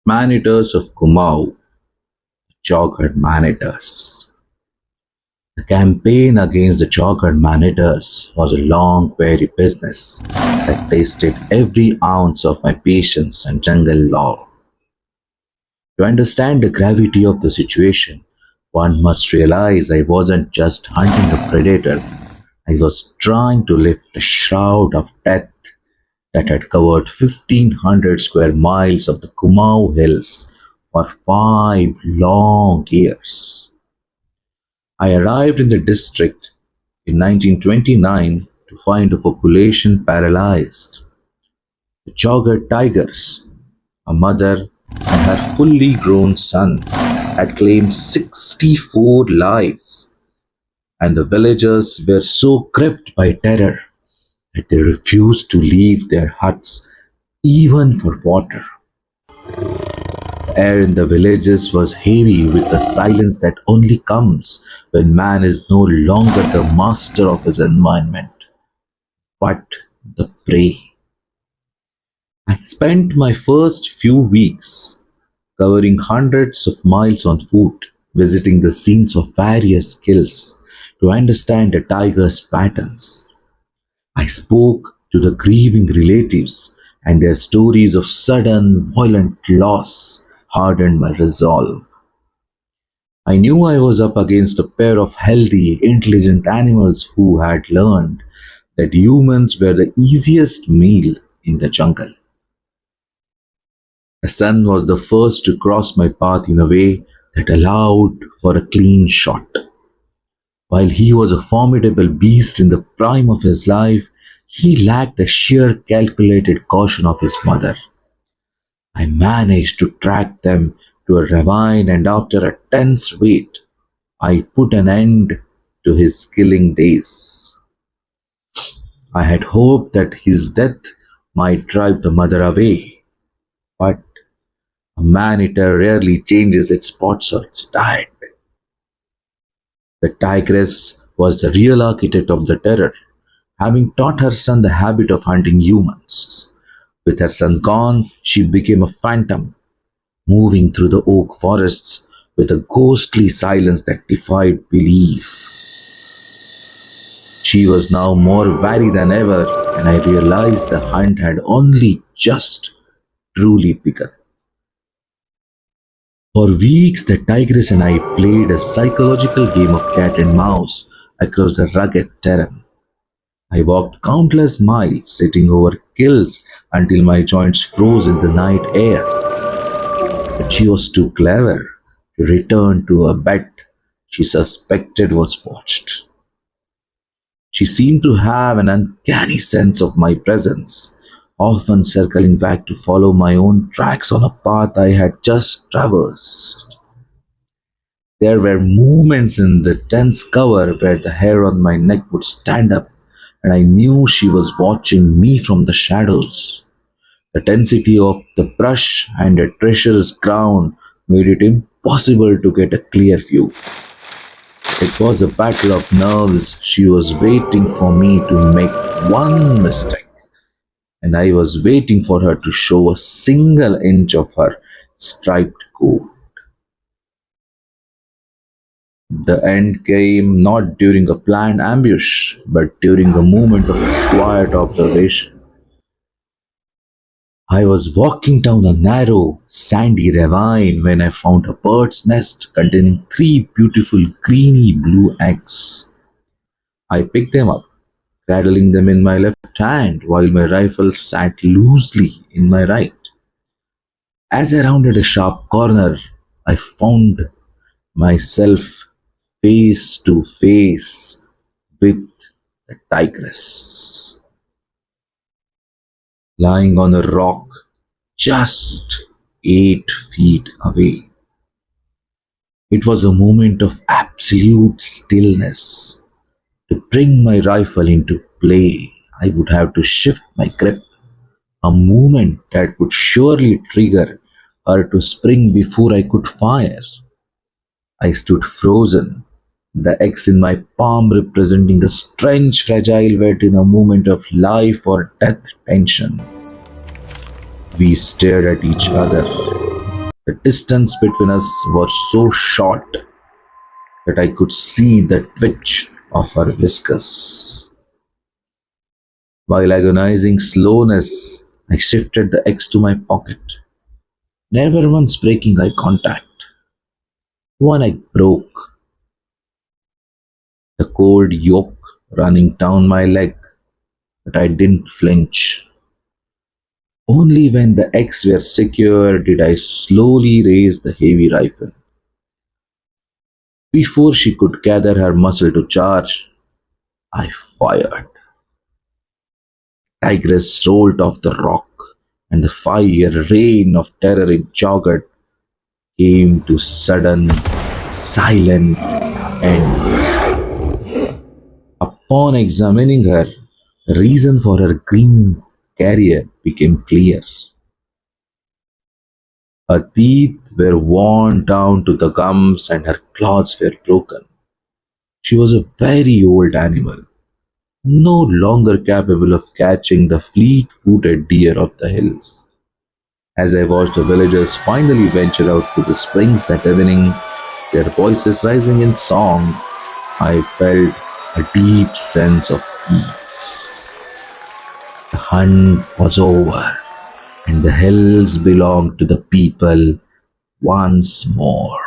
Man-eaters of Kumaoo, Chowgarh Man Eaters. The campaign against the Chowgarh Man Eaters was a long, weary business that tasted every ounce of my patience and jungle lore. To understand the gravity of the situation, one must realize I wasn't just hunting a predator, I was trying to lift the shroud of death that had covered 1,500 square miles of the Kumaoo Hills for 5 long years. I arrived in the district in 1929 to find a population paralyzed. The Chowgarh tigers, a mother and her fully grown son, had claimed 64 lives, and the villagers were so gripped by terror that they refused to leave their huts even for water. The air in the villages was heavy with the silence that only comes when man is no longer the master of his environment, but the prey. I spent my first few weeks covering hundreds of miles on foot, visiting the scenes of various kills to understand the tiger's patterns. I spoke to the grieving relatives, and their stories of sudden, violent loss hardened my resolve. I knew I was up against a pair of healthy, intelligent animals who had learned that humans were the easiest meal in the jungle. The sun was the first to cross my path in a way that allowed for a clean shot. While he was a formidable beast in the prime of his life, he lacked the sheer calculated caution of his mother. I managed to track them to a ravine, and after a tense wait, I put an end to his killing days. I had hoped that his death might drive the mother away, but a man-eater rarely changes its spots or its diet. The tigress was the real architect of the terror, having taught her son the habit of hunting humans. With her son gone, she became a phantom, moving through the oak forests with a ghostly silence that defied belief. She was now more wary than ever, and I realized the hunt had only just truly begun. For weeks, the tigress and I played a psychological game of cat and mouse across the rugged terrain. I walked countless miles, sitting over kills until my joints froze in the night air. But she was too clever to return to a bet she suspected was watched. She seemed to have an uncanny sense of my presence, often circling back to follow my own tracks on a path I had just traversed. There were moments in the dense cover where the hair on my neck would stand up, and I knew she was watching me from the shadows. The density of the brush and the treacherous ground made it impossible to get a clear view. It was a battle of nerves. She was waiting for me to make one mistake, and I was waiting for her to show a single inch of her striped coat. The end came not during a planned ambush, but during a moment of quiet observation. I was walking down a narrow, sandy ravine when I found a bird's nest containing three beautiful greeny blue eggs. I picked them up, cradling them in my left hand while my rifle sat loosely in my right. As I rounded a sharp corner, I found myself face to face with the tigress, lying on a rock just 8 feet away. It was a moment of absolute stillness. To bring my rifle into play, I would have to shift my grip, a movement that would surely trigger her to spring before I could fire. I stood frozen, the X in my palm representing a strange fragile weight in a moment of life or death tension. We stared at each other, The distance between us was so short that I could see the twitch of her whiskers. While agonizing slowness, I shifted the eggs to my pocket, never once breaking eye contact. One egg broke, the cold yolk running down my leg, but I didn't flinch. Only when the eggs were secure did I slowly raise the heavy rifle. Before she could gather her muscle to charge, I fired. Tigress rolled off the rock, and the 5 year reign of terror in Chowgarh came to sudden, silent end. Upon examining her, the reason for her green carrier became clear. Her teeth were worn down to the gums and her claws were broken. She was a very old animal, no longer capable of catching the fleet-footed deer of the hills. As I watched the villagers finally venture out to the springs that evening, their voices rising in song, I felt a deep sense of peace. The hunt was over, and the hills belonged to the people once more.